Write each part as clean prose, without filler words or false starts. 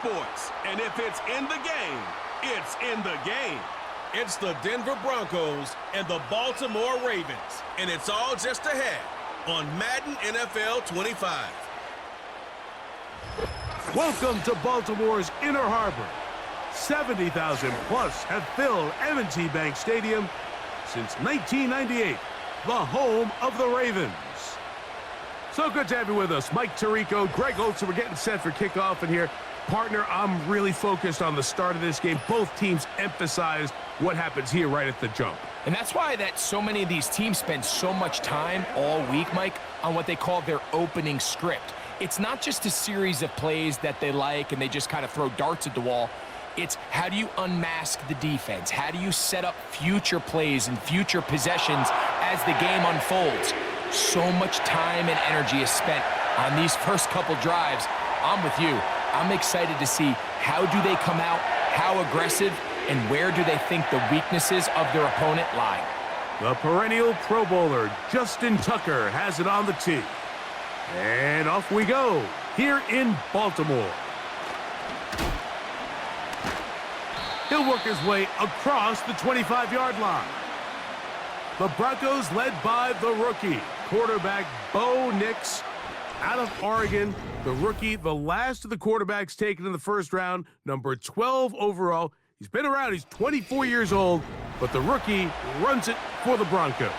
Sports, and if it's in the game, it's in the game. It's the Denver Broncos and the Baltimore Ravens, and it's all just ahead on Madden NFL 25. Welcome to Baltimore's Inner Harbor. 70,000 plus have filled M&T Bank Stadium since 1998, the home of the Ravens. So good to have you with us. Mike Tirico, Greg Olson, we're getting set for kickoff in here. Partner, I'm really focused on the start of this game. Both teams emphasized what happens here right at the jump. And that's why so many of these teams spend so much time all week, Mike, on what they call their opening script. It's not just a series of plays that they like and they just kind of throw darts at the wall. It's how do you unmask the defense? How do you set up future plays and future possessions as the game unfolds? So much time and energy is spent on these first couple drives. I'm with you. I'm excited to see how do they come out, how aggressive, and where do they think the weaknesses of their opponent lie. The perennial Pro Bowler, Justin Tucker, has it on the tee. And off we go, here in Baltimore. He'll work his way across the 25-yard line. The Broncos led by the rookie, quarterback Bo Nix, out of Oregon. The rookie, the last of the quarterbacks taken in the first round, number 12 overall. He's been around, he's 24 years old, but the rookie runs it for the Broncos.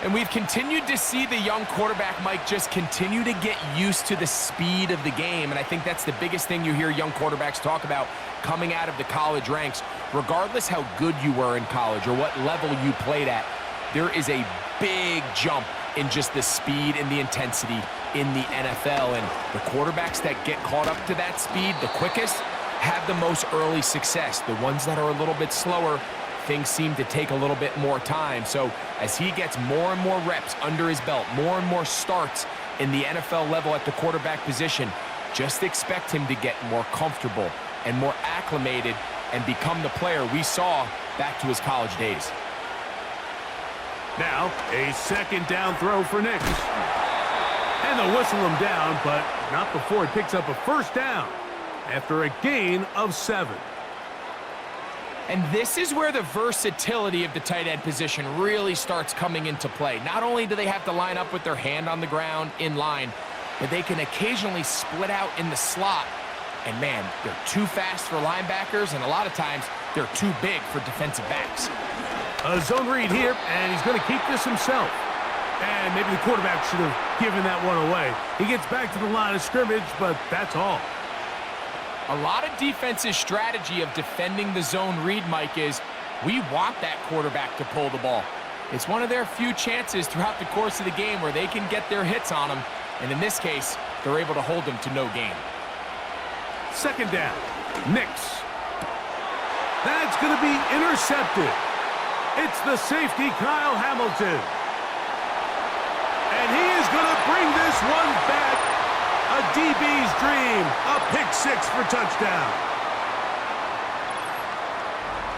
And we've continued to see the young quarterback, Mike, just continue to get used to the speed of the game. And I think that's the biggest thing you hear young quarterbacks talk about coming out of the college ranks. Regardless how good you were in college or what level you played at, there is a big jump in just the speed and the intensity in the NFL. And the quarterbacks that get caught up to that speed the quickest have the most early success. The ones that are a little bit slower, things seem to take a little bit more time. So as he gets more and more reps under his belt, more and more starts in the NFL level at the quarterback position, just expect him to get more comfortable and more acclimated and become the player we saw back to his college days. Now, a second down throw for Nix. And they'll whistle him down, but not before he picks up a first down after a gain of 7. And this is where the versatility of the tight end position really starts coming into play. Not only do they have to line up with their hand on the ground in line, but they can occasionally split out in the slot. And man, they're too fast for linebackers, and a lot of times they're too big for defensive backs. A zone read here, and he's going to keep this himself. And maybe the quarterback should have given that one away. He gets back to the line of scrimmage, but that's all. A lot of defense's strategy of defending the zone read, Mike, is we want that quarterback to pull the ball. It's one of their few chances throughout the course of the game where they can get their hits on him. And in this case, they're able to hold him to no gain. Second down, Nix. That's going to be intercepted. It's the safety, Kyle Hamilton. And he is going to bring this one back. A DB's dream, a pick-6 for touchdown.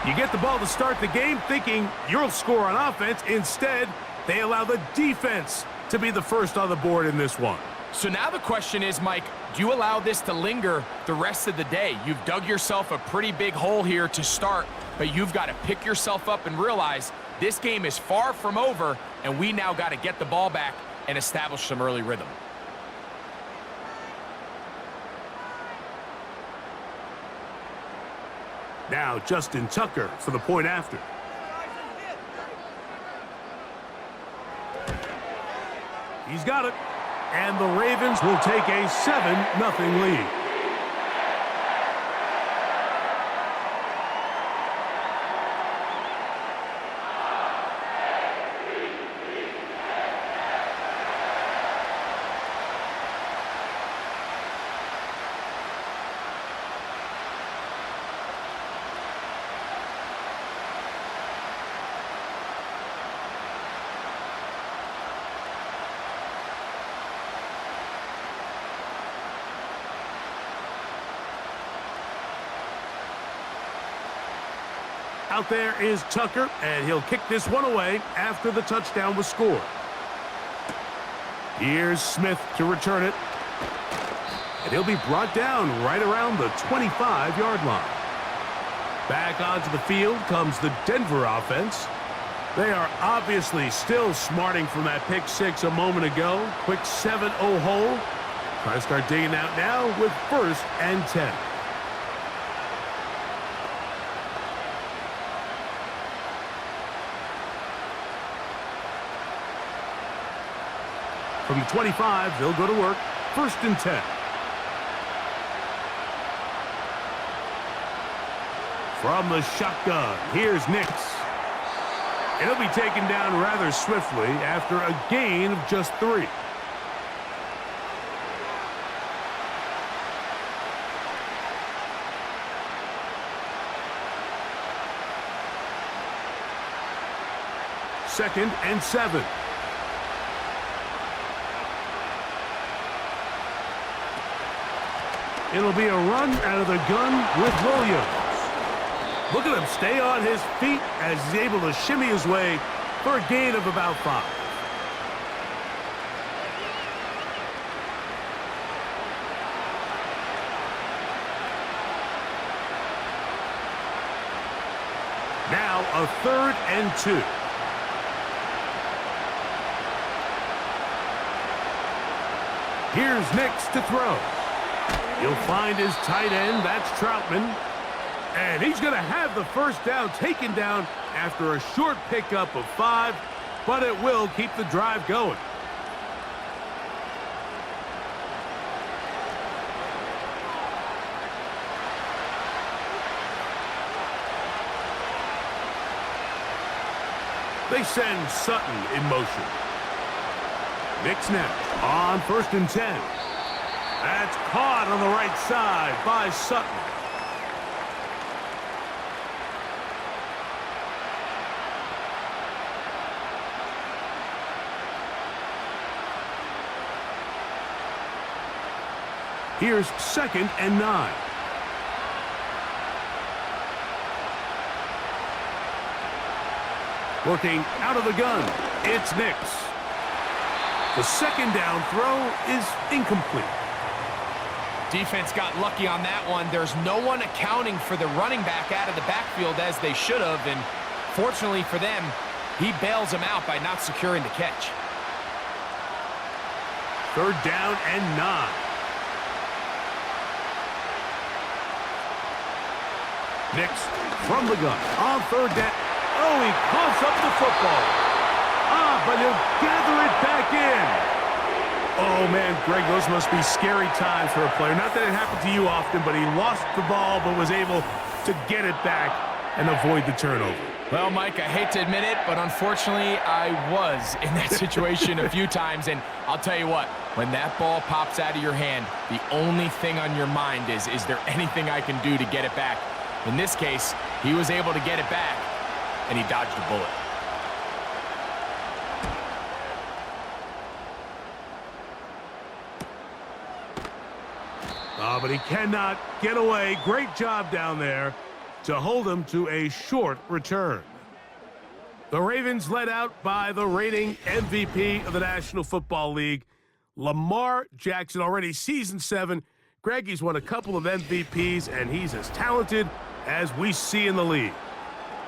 You get the ball to start the game thinking you'll score on offense. Instead, they allow the defense to be the first on the board in this one. So now the question is, Mike, do you allow this to linger the rest of the day? You've dug yourself a pretty big hole here to start, but you've got to pick yourself up and realize this game is far from over, and we now got to get the ball back and establish some early rhythm. Now Justin Tucker for the point after. He's got it. And the Ravens will take a 7-0 lead. Out there is Tucker, and he'll kick this one away after the touchdown was scored. Here's Smith to return it. And he'll be brought down right around the 25-yard line. Back onto the field comes the Denver offense. They are obviously still smarting from that pick six a moment ago. Quick 7-0 hole. Try to start digging out now with 1st and 10. From the 25, they'll go to work. 1st and 10. From the shotgun, here's Nix. It'll be taken down rather swiftly after a gain of just 3. Second and 7. It'll be a run out of the gun with Williams. Look at him stay on his feet as he's able to shimmy his way for a gain of about 5. Now a 3rd and 2. Here's Nix to throw. He'll find his tight end. That's Troutman. And he's going to have the first down taken down after a short pickup of 5, but it will keep the drive going. They send Sutton in motion. Nix now on 1st and 10. That's caught on the right side by Sutton. Here's 2nd and 9. Working out of the gun, it's Nix. The 2nd down throw is incomplete. Defense got lucky on that one. There's no one accounting for the running back out of the backfield as they should have, and fortunately for them, he bails them out by not securing the catch. 3rd down and 9. Nix from the gun on 3rd down. Oh, he coughs up the football. But he'll gather it back in. Oh, man, Greg, those must be scary times for a player. Not that it happened to you often, but he lost the ball but was able to get it back and avoid the turnover. Well, Mike, I hate to admit it, but unfortunately, I was in that situation a few times. And I'll tell you what, when that ball pops out of your hand, the only thing on your mind is there anything I can do to get it back? In this case, he was able to get it back, and he dodged a bullet. But he cannot get away. Great job down there to hold him to a short return. The Ravens led out by the reigning MVP of the National Football League, Lamar Jackson, already season 7. Greg, he's won a couple of MVPs, and he's as talented as we see in the league.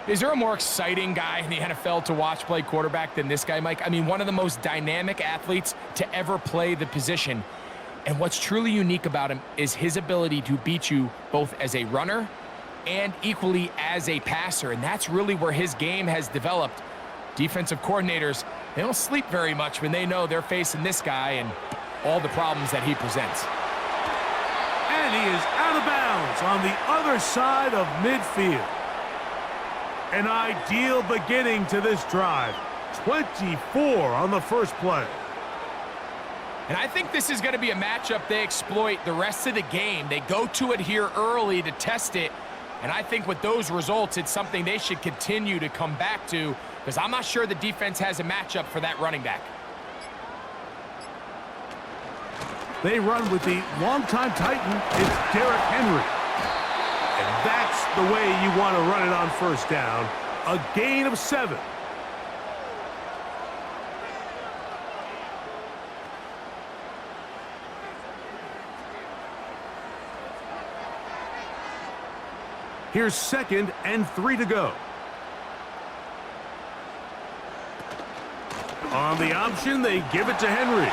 Is there a more exciting guy in the NFL to watch play quarterback than this guy, Mike? I mean, one of the most dynamic athletes to ever play the position. And what's truly unique about him is his ability to beat you both as a runner and equally as a passer. And that's really where his game has developed. Defensive coordinators, they don't sleep very much when they know they're facing this guy and all the problems that he presents. And he is out of bounds on the other side of midfield. An ideal beginning to this drive. 24 on the first play. And I think this is going to be a matchup they exploit the rest of the game. They go to it here early to test it. And I think with those results, it's something they should continue to come back to, because I'm not sure the defense has a matchup for that running back. They run with the longtime Titan. It's Derrick Henry. And that's the way you want to run it on first down. A gain of 7. Here's 2nd and 3 to go. On the option, they give it to Henry.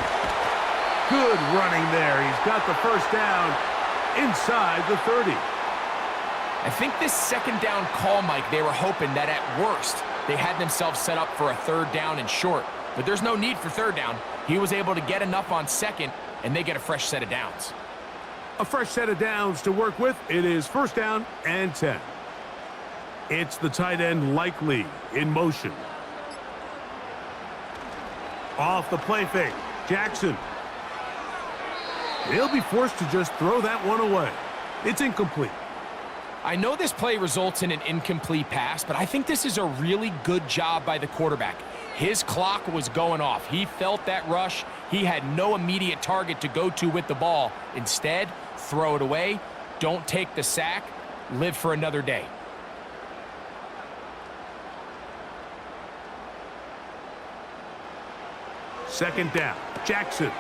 Good running there. He's got the first down inside the 30. I think this 2nd down call, Mike, they were hoping that at worst they had themselves set up for a 3rd down and short. But there's no need for 3rd down. He was able to get enough on 2nd, and they get a fresh set of downs. A fresh set of downs to work with. It is 1st down and 10. It's the tight end Likely in motion. Off the play fake, Jackson. He'll be forced to just throw that one away. It's incomplete. I know this play results in an incomplete pass, but I think this is a really good job by the quarterback. His clock was going off. He felt that rush. He had no immediate target to go to with the ball. Instead, throw it away. Don't take the sack. Live for another day. Second down, Jackson.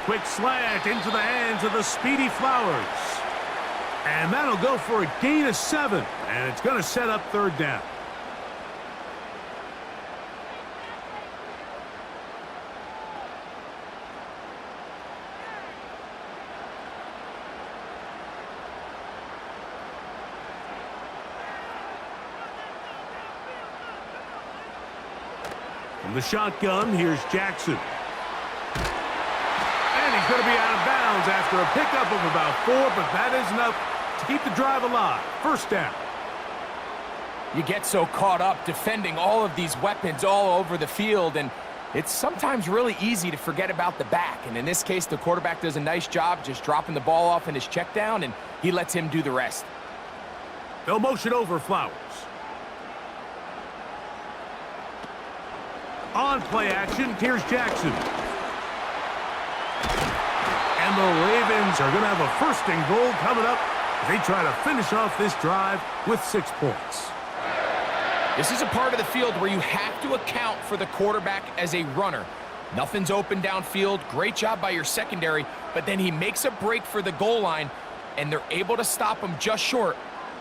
Quick slant into the hands of the speedy Flowers. And that'll go for a gain of 7. And it's going to set up 3rd down. From the shotgun, here's Jackson. And he's going to be out of bounds after a pickup of about 4, but that is enough to keep the drive alive. 1st down. You get so caught up defending all of these weapons all over the field, and it's sometimes really easy to forget about the back. And in this case, the quarterback does a nice job just dropping the ball off in his check down, and he lets him do the rest. They'll motion over Flowers. On play action, here's Jackson. And the Ravens are going to have a 1st and goal coming up as they try to finish off this drive with 6 points. This is a part of the field where you have to account for the quarterback as a runner. Nothing's open downfield. Great job by your secondary, but then he makes a break for the goal line, and they're able to stop him just short,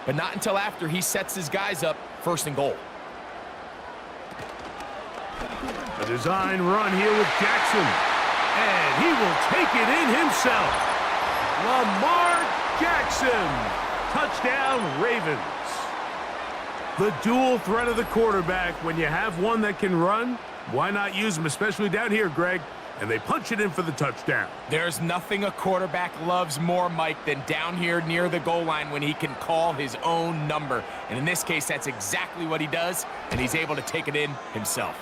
but not until after he sets his guys up 1st and goal. A design run here with Jackson. And he will take it in himself. Lamar Jackson. Touchdown, Ravens. The dual threat of the quarterback. When you have one that can run, why not use him, especially down here, Greg? And they punch it in for the touchdown. There's nothing a quarterback loves more, Mike, than down here near the goal line when he can call his own number. And in this case, that's exactly what he does, and he's able to take it in himself.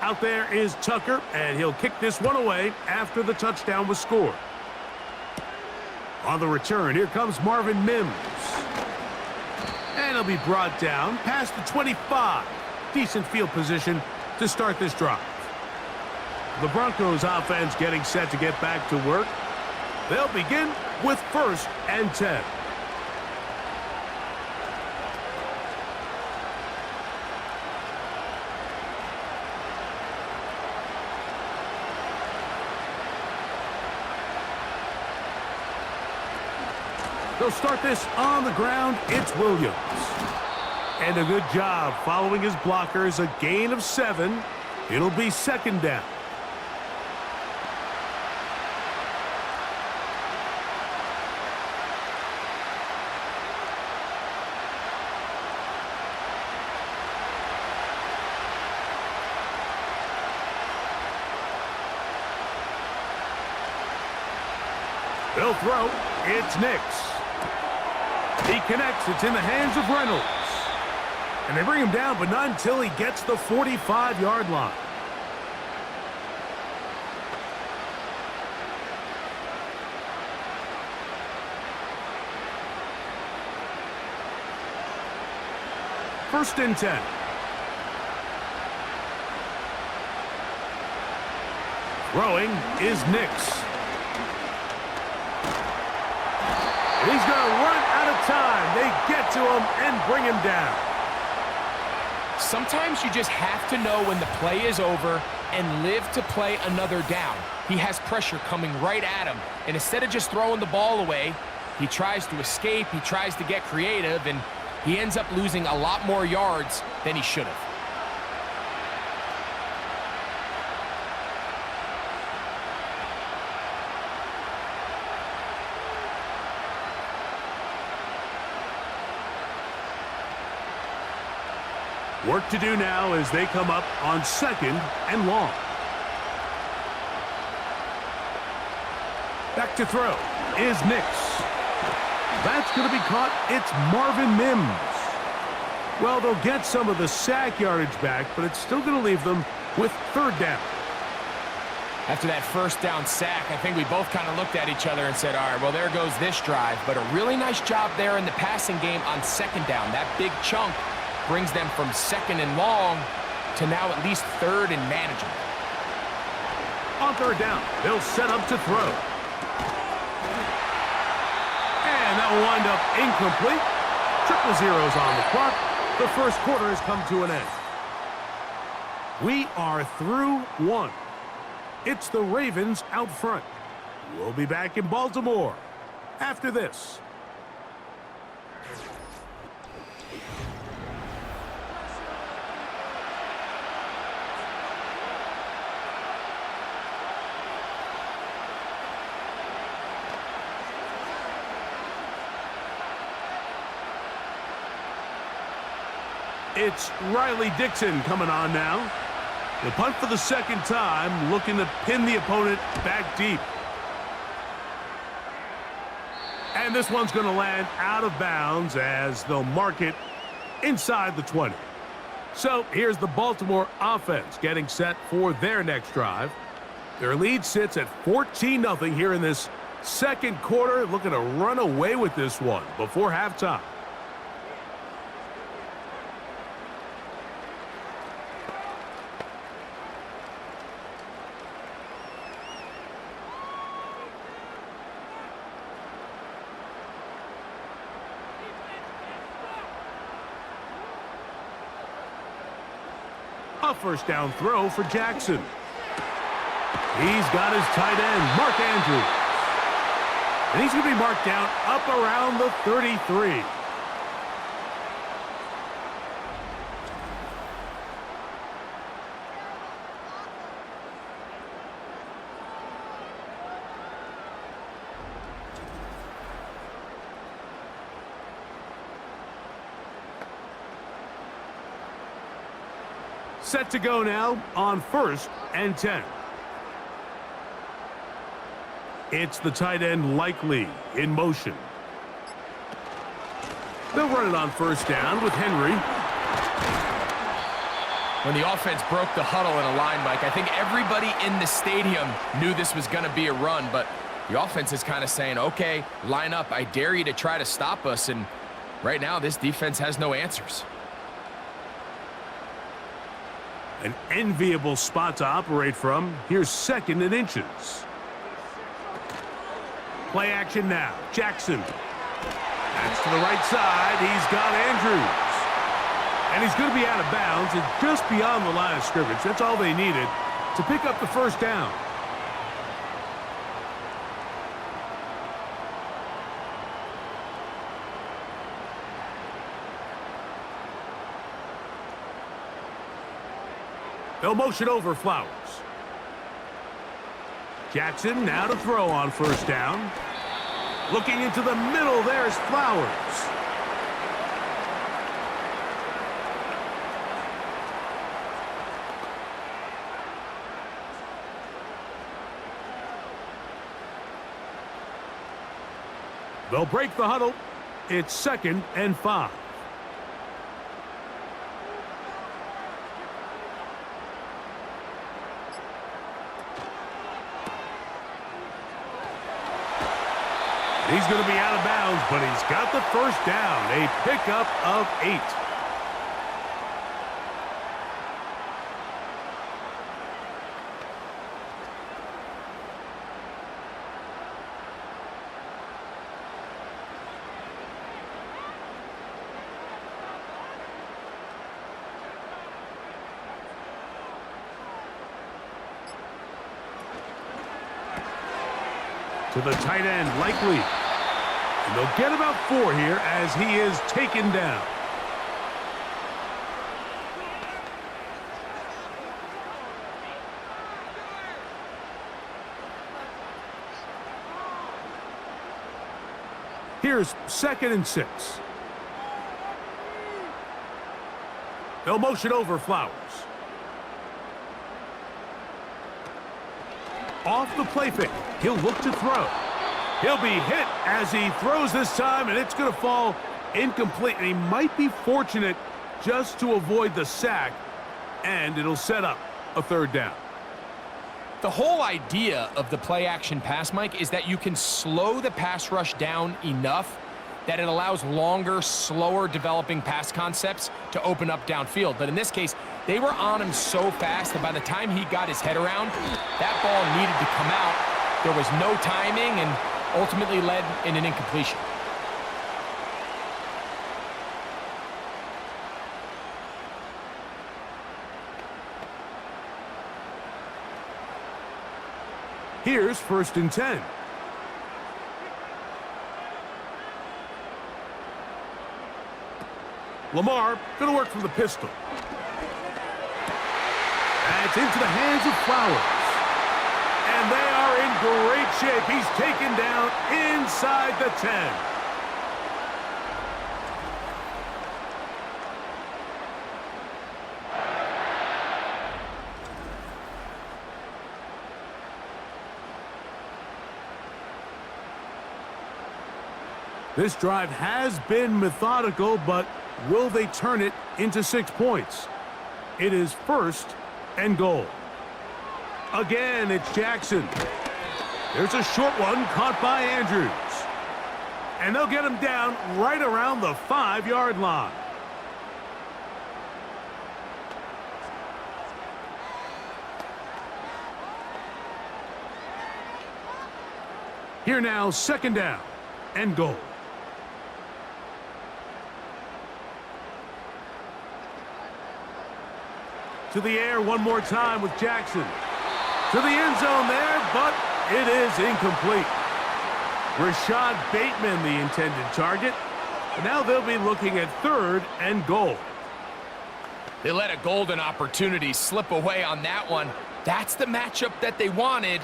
Out there is Tucker, and he'll kick this one away after the touchdown was scored. On the return, here comes Marvin Mims. And he'll be brought down past the 25. Decent field position to start this drive. The Broncos offense getting set to get back to work. They'll begin with 1st and 10. They'll start this on the ground. It's Williams. And a good job following his blockers. A gain of 7. It'll be 2nd down. They'll throw. It's Nix. He connects. It's in the hands of Reynolds. And they bring him down, but not until he gets the 45-yard line. 1st and 10. Throwing is Nix. And he's going to run out of time. They get to him and bring him down. Sometimes you just have to know when the play is over and live to play another down. He has pressure coming right at him, and instead of just throwing the ball away, he tries to escape, he tries to get creative, and he ends up losing a lot more yards than he should have. Work to do now as they come up on 2nd and long. Back to throw is Nix. That's going to be caught. It's Marvin Mims. Well, they'll get some of the sack yardage back, but it's still going to leave them with 3rd down. After that 1st down sack, I think we both kind of looked at each other and said, all right, well, there goes this drive. But a really nice job there in the passing game on 2nd down. That big chunk brings them from 2nd and long to now at least 3rd and manageable. On 3rd down, they'll set up to throw. And that will wind up incomplete. 0-0 on the clock. The 1st quarter has come to an end. We are through 1. It's the Ravens out front. We'll be back in Baltimore after this. It's Riley Dixon coming on now. The punt for the 2nd time, looking to pin the opponent back deep. And this one's going to land out of bounds as they'll mark it inside the 20. So here's the Baltimore offense getting set for their next drive. Their lead sits at 14-0 here in this 2nd quarter, looking to run away with this one before halftime. A 1st down throw for Jackson. He's got his tight end, Mark Andrews. And he's going to be marked down up around the 33. Set to go now on 1st and 10. It's the tight end Likely in motion. They'll run it on 1st down with Henry. When the offense broke the huddle in a line, Mike, I think everybody in the stadium knew this was going to be a run, but the offense is kind of saying, okay, line up. I dare you to try to stop us, and right now this defense has no answers. An enviable spot to operate from. Here's 2nd and inches. Play action now. Jackson. That's to the right side. He's got Andrews. And he's going to be out of bounds and just beyond the line of scrimmage. That's all they needed to pick up the 1st down. They'll motion over Flowers. Jackson now to throw on 1st down. Looking into the middle, there's Flowers. They'll break the huddle. It's 2nd and 5. He's going to be out of bounds, but he's got the 1st down. A pickup of 8. To the tight end, likely. And they'll get about 4 here as he is taken down. Here's 2nd and 6. They'll motion over Flowers. Off the play fake. He'll look to throw. He'll be hit as he throws this time, and it's going to fall incomplete. And he might be fortunate just to avoid the sack, and it'll set up a 3rd down. The whole idea of the play-action pass, Mike, is that you can slow the pass rush down enough that it allows longer, slower developing pass concepts to open up downfield. But in this case, they were on him so fast that by the time he got his head around, that ball needed to come out. There was no timing and ultimately led in an incompletion. Here's 1st and 10. Lamar going to work from the pistol. That's into the hands of Flowers. And they are in great shape. He's taken down inside the 10. This drive has been methodical, but will they turn it into 6 points? It is 1st and goal. Again, it's Jackson. There's a short one caught by Andrews. And they'll get him down right around the 5-yard line. Here now, 2nd down and goal. To the air one more time with Jackson. To the end zone there, but it is incomplete. Rashad Bateman, the intended target. And now they'll be looking at 3rd and goal. They let a golden opportunity slip away on that one. That's the matchup that they wanted.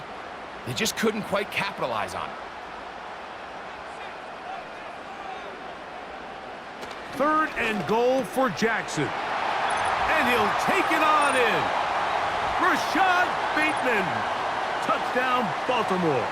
They just couldn't quite capitalize on it. 3rd and goal for Jackson. And he'll take it on in. Rashad Bateman. Touchdown, Baltimore.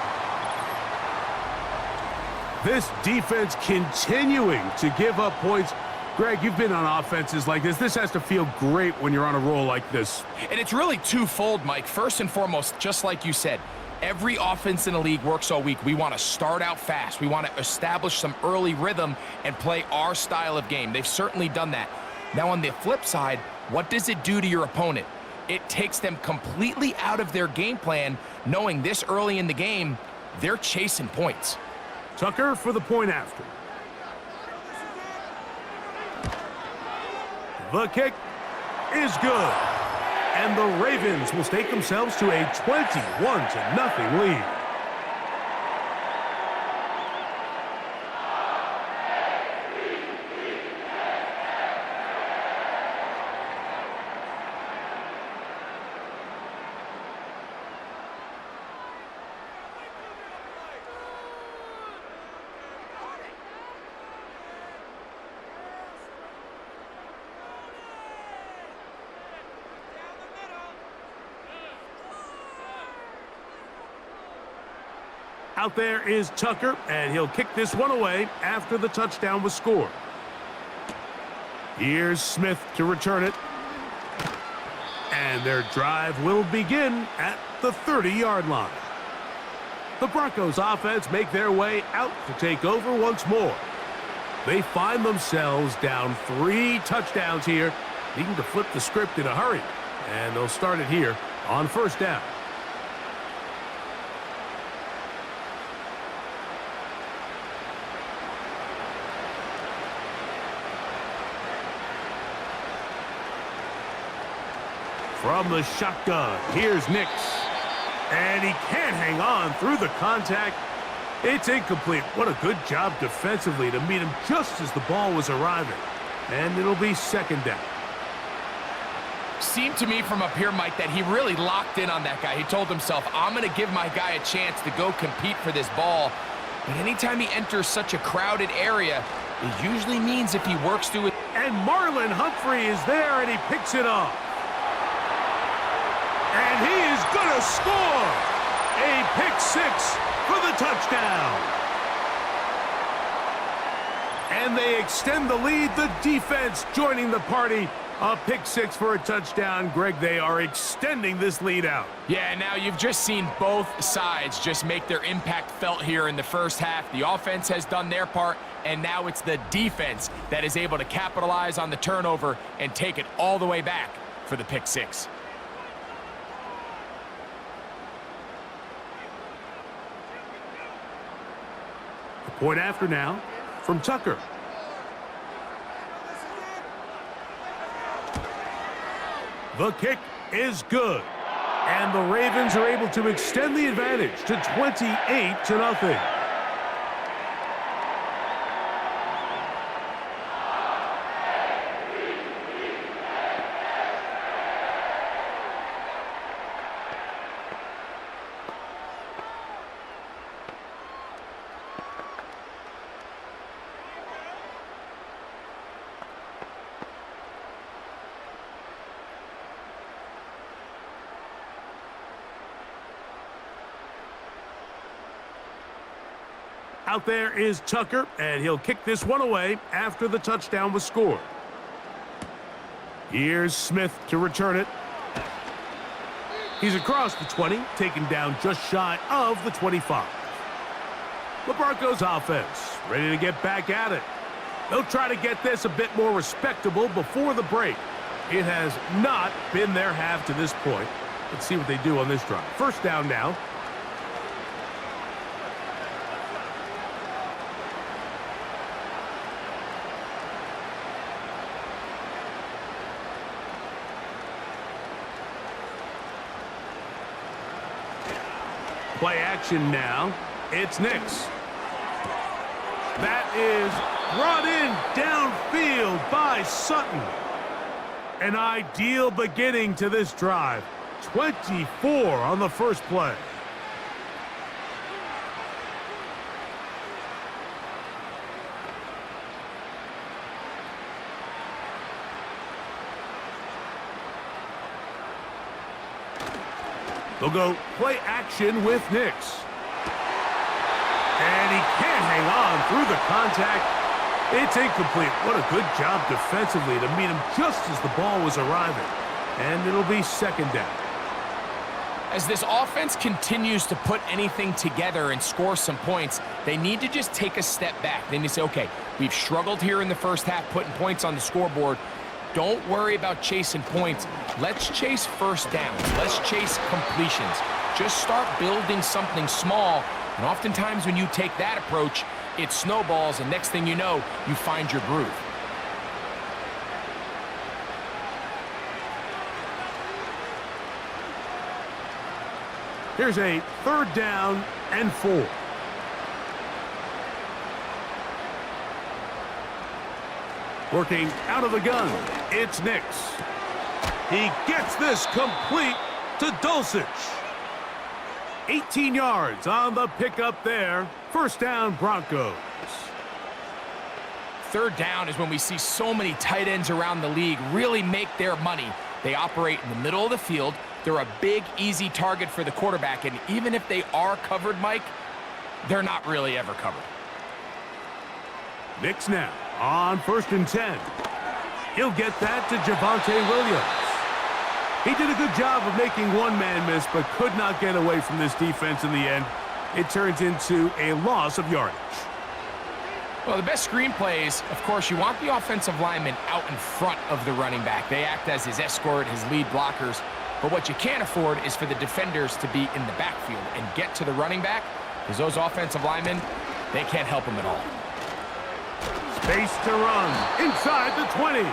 This defense continuing to give up points. Greg, you've been on offenses like this. This has to feel great when you're on a roll like this. And it's really twofold, Mike. First and foremost, just like you said, every offense in the league works all week. We want to start out fast. We want to establish some early rhythm and play our style of game. They've certainly done that. Now, on the flip side, what does it do to your opponent? It takes them completely out of their game plan, knowing this early in the game, they're chasing points. Tucker for the point after. The kick is good. And the Ravens will stake themselves to a 21-0 lead. Out there is Tucker, and he'll kick this one away after the touchdown was scored. Here's Smith to return it. And their drive will begin at the 30-yard line. The Broncos offense make their way out to take over once more. They find themselves down 3 touchdowns here, needing to flip the script in a hurry. And they'll start it here on 1st down. From the shotgun, here's Nix. And he can't hang on through the contact. It's incomplete. What a good job defensively to meet him just as the ball was arriving. And it'll be second down. Seemed to me from up here, Mike, that he really locked in on that guy. He told himself, I'm going to give my guy a chance to go compete for this ball. But anytime he enters such a crowded area, it usually means if he works through it. And Marlon Humphrey is there, and he picks it off. And he is going to score! A pick six for the touchdown. And they extend the lead. The defense joining the party. A pick six for a touchdown. Greg, they are extending this lead out. Yeah, now you've just seen both sides just make their impact felt here in the first half. The offense has done their part, and now it's the defense that is able to capitalize on the turnover and take it all the way back for the pick six. A point after now from Tucker. The kick is good. And the Ravens are able to extend the advantage to 28-0. Out there is Tucker, and he'll kick this one away after the touchdown was scored. Here's Smith to return it. He's across the 20, taken down just shy of the 25. The Broncos offense ready to get back at it. They'll try to get this a bit more respectable before the break. It has not been their half to this point. Let's see what they do on this drive. First down now. Play action now. It's Nix. That is brought in downfield by Sutton. An ideal beginning to this drive. 24 on the first play. They'll go play action with Nix. And he can't hang on through the contact. It's incomplete. What a good job defensively to meet him just as the ball was arriving. And it'll be second down. As this offense continues to put anything together and score some points, they need to just take a step back. They need to say, okay, we've struggled here in the first half putting points on the scoreboard. Don't worry about chasing points. Let's chase first downs. Let's chase completions. Just start building something small. And oftentimes when you take that approach, it snowballs, and next thing you know, you find your groove. Here's a third down and 4. Working out of the gun, it's Nix. He gets this complete to Dulcich. 18 yards on the pickup there. First down, Broncos. Third down is when we see so many tight ends around the league really make their money. They operate in the middle of the field. They're a big, easy target for the quarterback, and even if they are covered, Mike, they're not really ever covered. Nix now on 1st and 10. He'll get that to Javonte Williams. He did a good job of making one man miss, but could not get away from this defense in the end. It turns into a loss of yardage. Well, the best screen plays, of course, you want the offensive lineman out in front of the running back. They act as his escort, his lead blockers. But what you can't afford is for the defenders to be in the backfield and get to the running back, because those offensive linemen, they can't help him at all. Space to run inside the 20.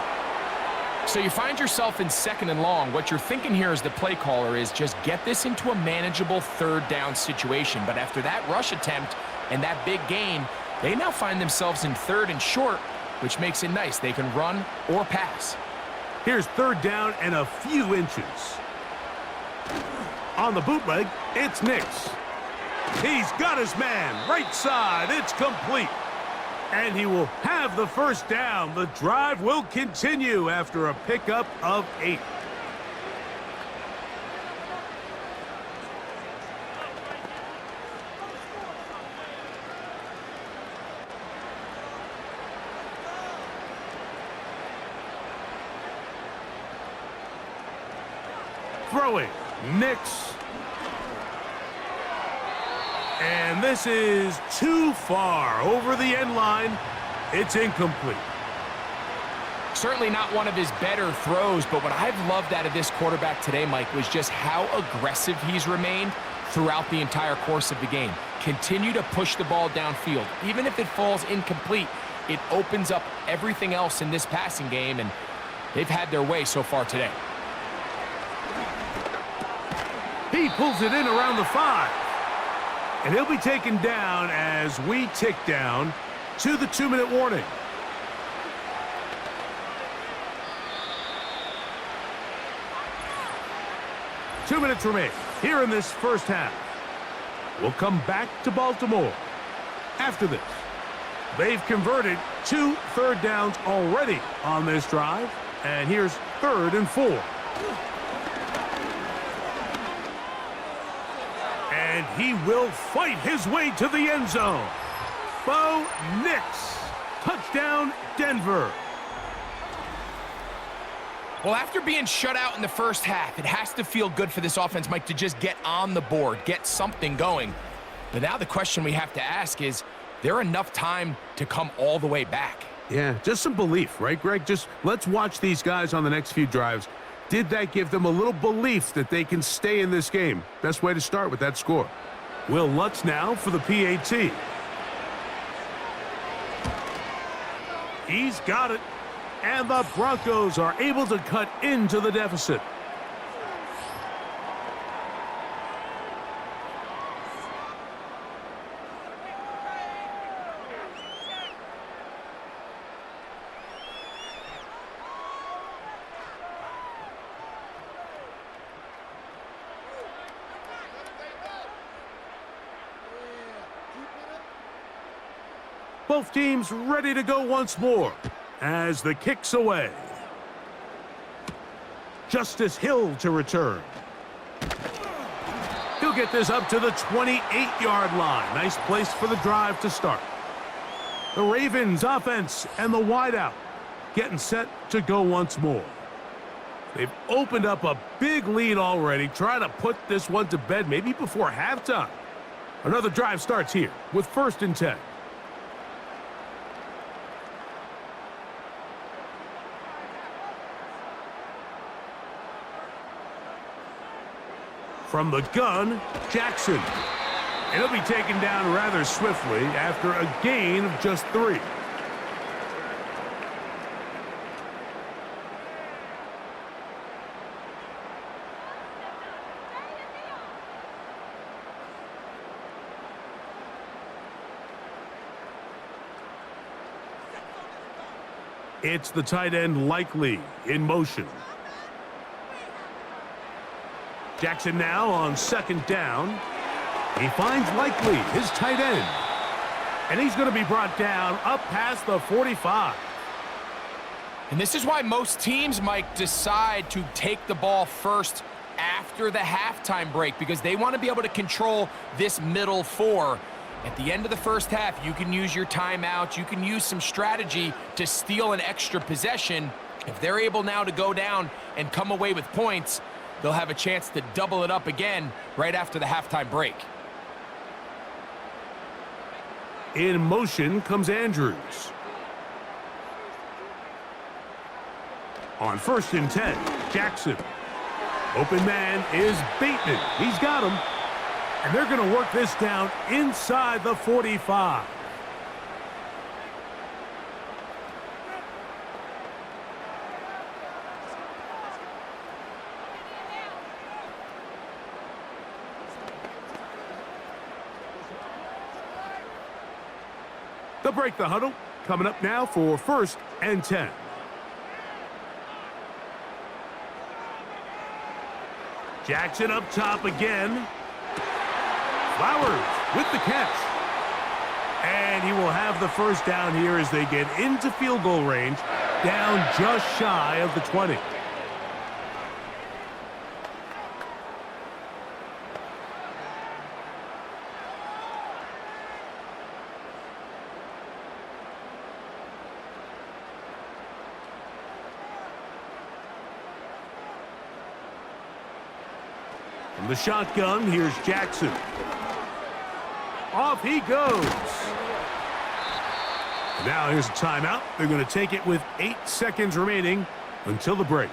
So you find yourself in 2nd and long. What you're thinking here as the play caller is just get this into a manageable third down situation. But after that rush attempt, and that big gain, they now find themselves in 3rd and short, which makes it nice. They can run or pass. Here's 3rd down and a few inches. On the bootleg, it's Nix. He's got his man, right side, it's complete. And he will have the 1st down. The drive will continue after a pickup of 8. Throwing, Nix. And this is too far over the end line. It's incomplete. Certainly not one of his better throws, but what I've loved out of this quarterback today, Mike, was just how aggressive he's remained throughout the entire course of the game. Continue to push the ball downfield. Even if it falls incomplete, it opens up everything else in this passing game, and they've had their way so far today. He pulls it in around the 5. And he'll be taken down as we tick down to the 2-minute warning. Two minutes remain here in this first half. We'll come back to Baltimore after this. They've converted 2 third downs already on this drive. And here's 3rd and 4. And he will fight his way to the end zone. Bo Nix. Touchdown, Denver. Well, after being shut out in the first half, it has to feel good for this offense, Mike, to just get on the board, get something going. But now the question we have to ask is there enough time to come all the way back? Yeah, just some belief, right, Greg? Just let's watch these guys on the next few drives. Did that give them a little belief that they can stay in this game? Best way to start with that score. Will Lutz now for the PAT. He's got it. And the Broncos are able to cut into the deficit. Both teams ready to go once more as the kick's away. Justice Hill to return. He'll get this up to the 28-yard line. Nice place for the drive to start. The Ravens offense and the wideout getting set to go once more. They've opened up a big lead already, trying to put this one to bed maybe before halftime. Another drive starts here with 1st and 10. From the gun, Jackson. And he'll be taken down rather swiftly after a gain of just 3. It's the tight end Likely in motion. Jackson now on 2nd down. He finds Likely, his tight end. And he's going to be brought down up past the 45. And this is why most teams, Mike, decide to take the ball first after the halftime break, because they want to be able to control this middle 4. At the end of the first half, you can use your timeout. You can use some strategy to steal an extra possession. If they're able now to go down and come away with points, they'll have a chance to double it up again right after the halftime break. In motion comes Andrews. On 1st and 10, Jackson. Open man is Bateman. He's got him. And they're going to work this down inside the 45. They'll break the huddle. Coming up now for 1st and 10. Jackson up top again. Flowers with the catch. And he will have the first down here as they get into field goal range, down just shy of the 20. From the shotgun, here's Jackson. Off he goes. Now here's a timeout. They're going to take it with 8 seconds remaining until the break.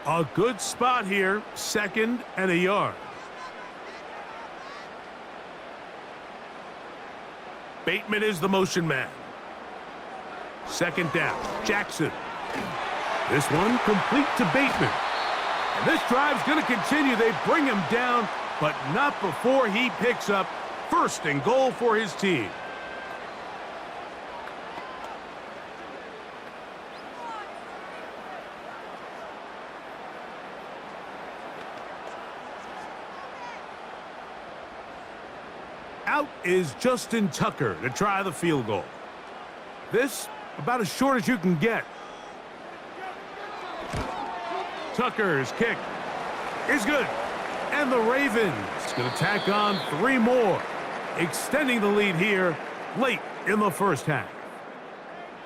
A good spot here, 2nd and a yard. Bateman is the motion man. 2nd down, Jackson. This one complete to Bateman. And this drive's going to continue. They bring him down, but not before he picks up 1st and goal for his team. Out is Justin Tucker to try the field goal. This about as short as you can get. Tucker's kick is good. And the Ravens going to tack on 3 more, extending the lead here late in the first half.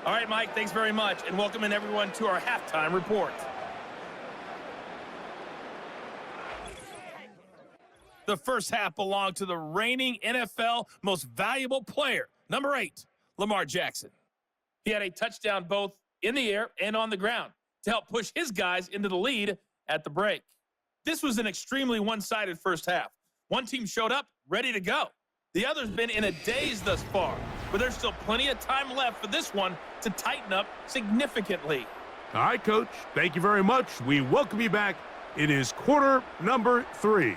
All right, Mike, thanks very much, and welcoming everyone to our halftime report. The first half belonged to the reigning NFL most valuable player, number 8, Lamar Jackson. He had a touchdown both in the air and on the ground to help push his guys into the lead at the break. This was an extremely one-sided first half. One team showed up ready to go. The other's been in a daze thus far, but there's still plenty of time left for this one to tighten up significantly. All right, Coach, thank you very much. We welcome you back. It is quarter number 3.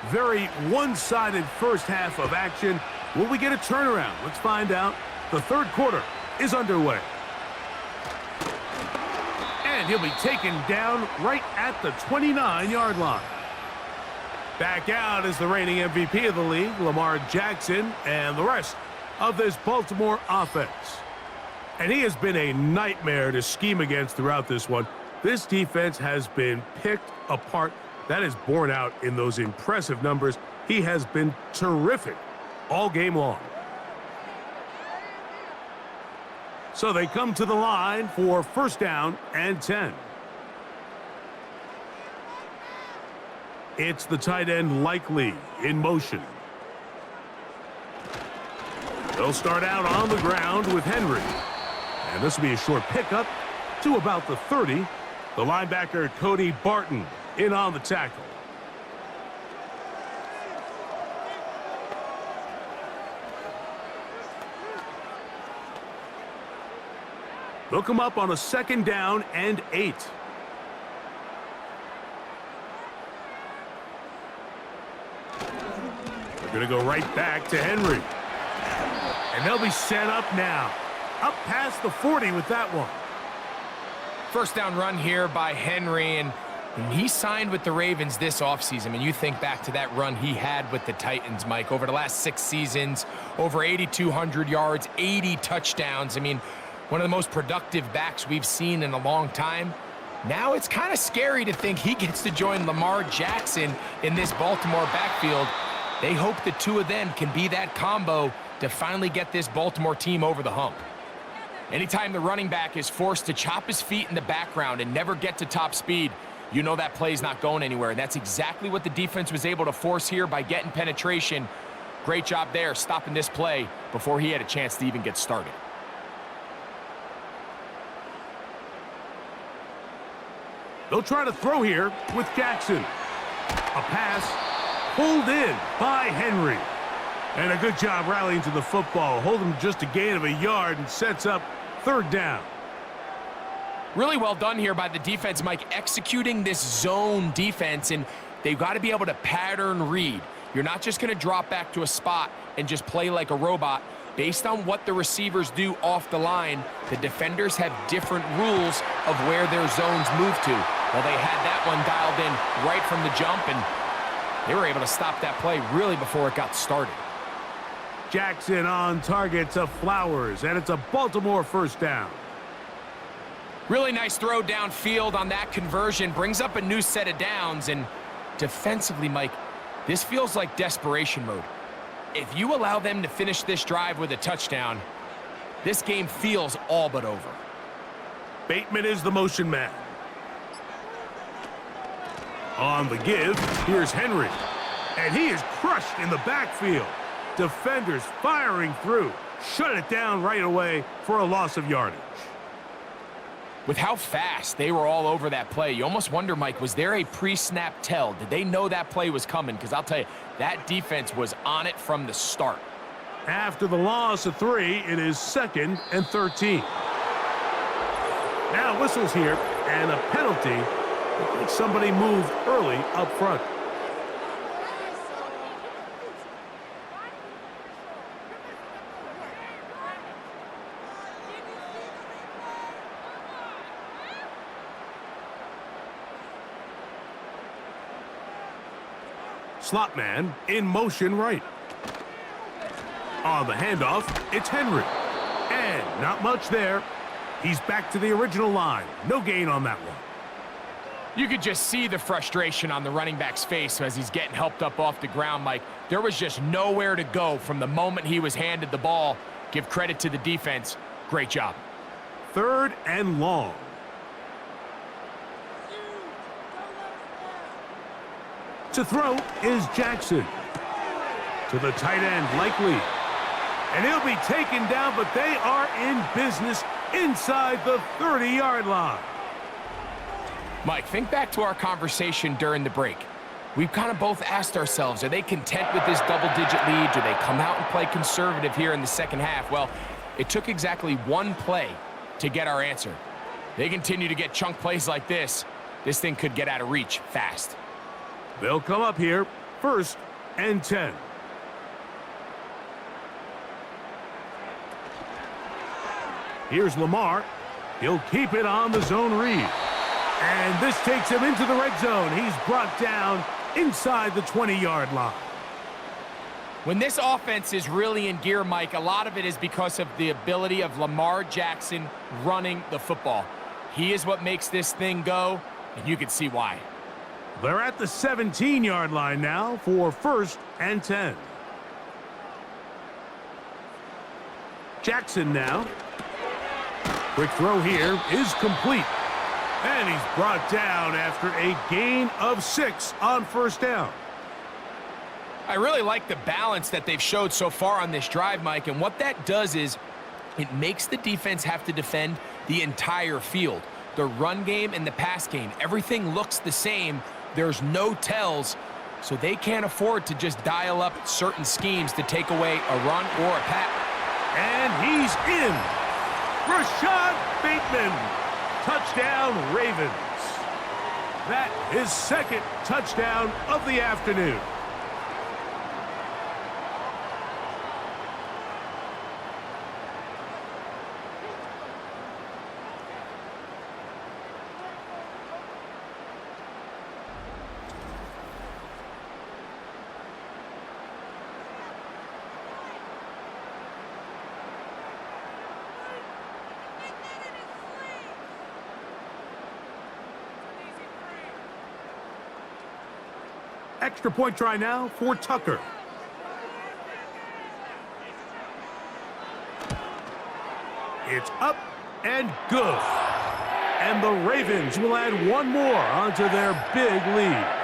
Very one-sided first half of action. Will we get a turnaround? Let's find out. The 3rd quarter is underway. And he'll be taken down right at the 29-yard line. Back out is the reigning MVP of the league, Lamar Jackson, and the rest of this Baltimore offense. And he has been a nightmare to scheme against throughout this one. This defense has been picked apart. That is borne out in those impressive numbers. He has been terrific all game long. So they come to the line for 1st down and 10. It's the tight end Likely in motion. They'll start out on the ground with Henry. And this will be a short pickup to about the 30. The linebacker Cody Barton in on the tackle. They'll come up on a 2nd down and 8. They're going to go right back to Henry. And they'll be set up now. Up past the 40 with that one. 1st down run here by Henry, and he signed with the Ravens this offseason. I mean, you think back to that run he had with the Titans, Mike, over the last 6 seasons, over 8,200 yards, 80 touchdowns. I mean, one of the most productive backs we've seen in a long time. Now it's kind of scary to think he gets to join Lamar Jackson in this Baltimore backfield. They hope the 2 of them can be that combo to finally get this Baltimore team over the hump. Anytime the running back is forced to chop his feet in the background and never get to top speed, you know that play's not going anywhere. And that's exactly what the defense was able to force here by getting penetration. Great job there, stopping this play before he had a chance to even get started. They'll try to throw here with Jackson. A pass pulled in by Henry. And a good job rallying to the football. Hold him just a gain of a yard and sets up third down. Really well done here by the defense, Mike, executing this zone defense, and they've got to be able to pattern read. You're not just going to drop back to a spot and just play like a robot. Based on what the receivers do off the line, the defenders have different rules of where their zones move to. Well, they had that one dialed in right from the jump, and they were able to stop that play really before it got started. Jackson on target to Flowers, and it's a Baltimore first down. Really nice throw downfield on that conversion. Brings up a new set of downs, and defensively, Mike, this feels like desperation mode. If you allow them to finish this drive with a touchdown, this game feels all but over. Bateman is the motion man. On the give, here's Henry. And he is crushed in the backfield. Defenders firing through. Shut it down right away for a loss of yardage. With how fast they were all over that play, you almost wonder, Mike, was there a pre-snap tell? Did they know that play was coming? Because I'll tell you, that defense was on it from the start. After the loss of 3, it is 2nd and 13. Now whistles here, and a penalty. I think somebody moved early up front. Slot man in motion right. On the handoff, it's Henry. And not much there. He's back to the original line. No gain on that one. You could just see the frustration on the running back's face as he's getting helped up off the ground, Mike. There was just nowhere to go from the moment he was handed the ball. Give credit to the defense. Great job. 3rd and long. To throw is Jackson. To the tight end, Likely. And he'll be taken down, but they are in business inside the 30-yard line. Mike, think back to our conversation during the break. We've kind of both asked ourselves, are they content with this double-digit lead? Do they come out and play conservative here in the second half? Well, it took exactly one play to get our answer. They continue to get chunk plays like this. This thing could get out of reach fast. They'll come up here, 1st and 10. Here's Lamar. He'll keep it on the zone read. And this takes him into the red zone. He's brought down inside the 20-yard line. When this offense is really in gear, Mike, a lot of it is because of the ability of Lamar Jackson running the football. He is what makes this thing go, and you can see why. They're at the 17-yard line now for 1st and 10. Jackson now. Quick throw here is complete. And he's brought down after a gain of 6 on 1st down. I really like the balance that they've showed so far on this drive, Mike, and what that does is it makes the defense have to defend the entire field. The run game and the pass game, everything looks the same. There's no tells, so they can't afford to just dial up certain schemes to take away a run or a pass. And he's in. Rashad Bateman. Touchdown, Ravens. That is 2nd touchdown of the afternoon. Extra point try now for Tucker. It's up and good. And the Ravens will add one more onto their big lead.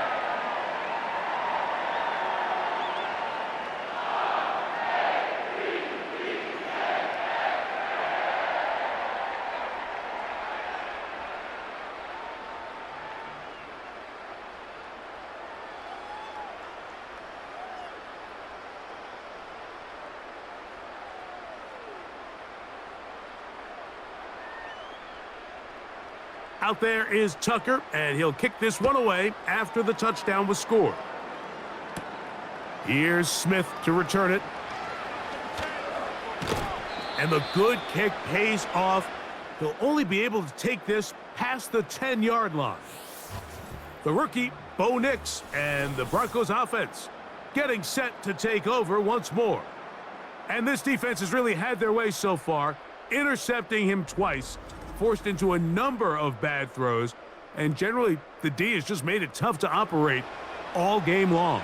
Out there is Tucker, and he'll kick this one away after the touchdown was scored. Here's Smith to return it. And the good kick pays off. He'll only be able to take this past the 10-yard line. The rookie, Bo Nix, and the Broncos offense getting set to take over once more. And this defense has really had their way so far, intercepting him twice, forced into a number of bad throws, and generally the D has just made it tough to operate all game long.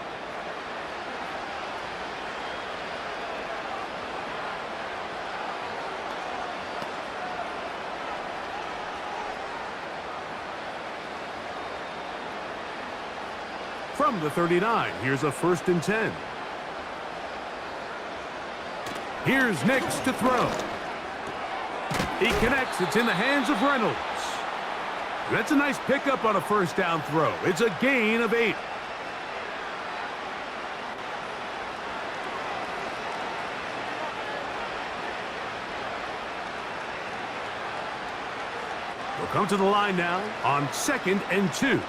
From the 39, here's a 1st and 10. Here's Nix to throw. He connects. It's in the hands of Reynolds. That's a nice pickup on a 1st down throw. It's a gain of 8. We'll come to the line now on 2nd and 2.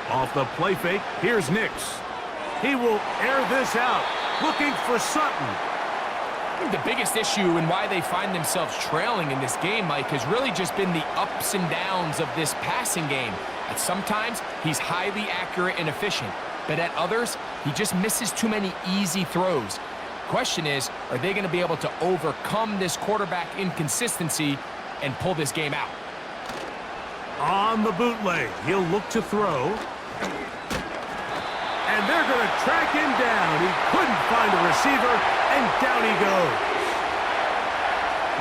Off the play fake, here's Nix. He will air this out, looking for Sutton. I think the biggest issue and why they find themselves trailing in this game, Mike, has really just been the ups and downs of this passing game. At sometimes, he's highly accurate and efficient, but at others, he just misses too many easy throws. Question is, are they going to be able to overcome this quarterback inconsistency and pull this game out? On the bootleg, he'll look to throw. And they're going to track him down. He couldn't find a receiver, and down he goes.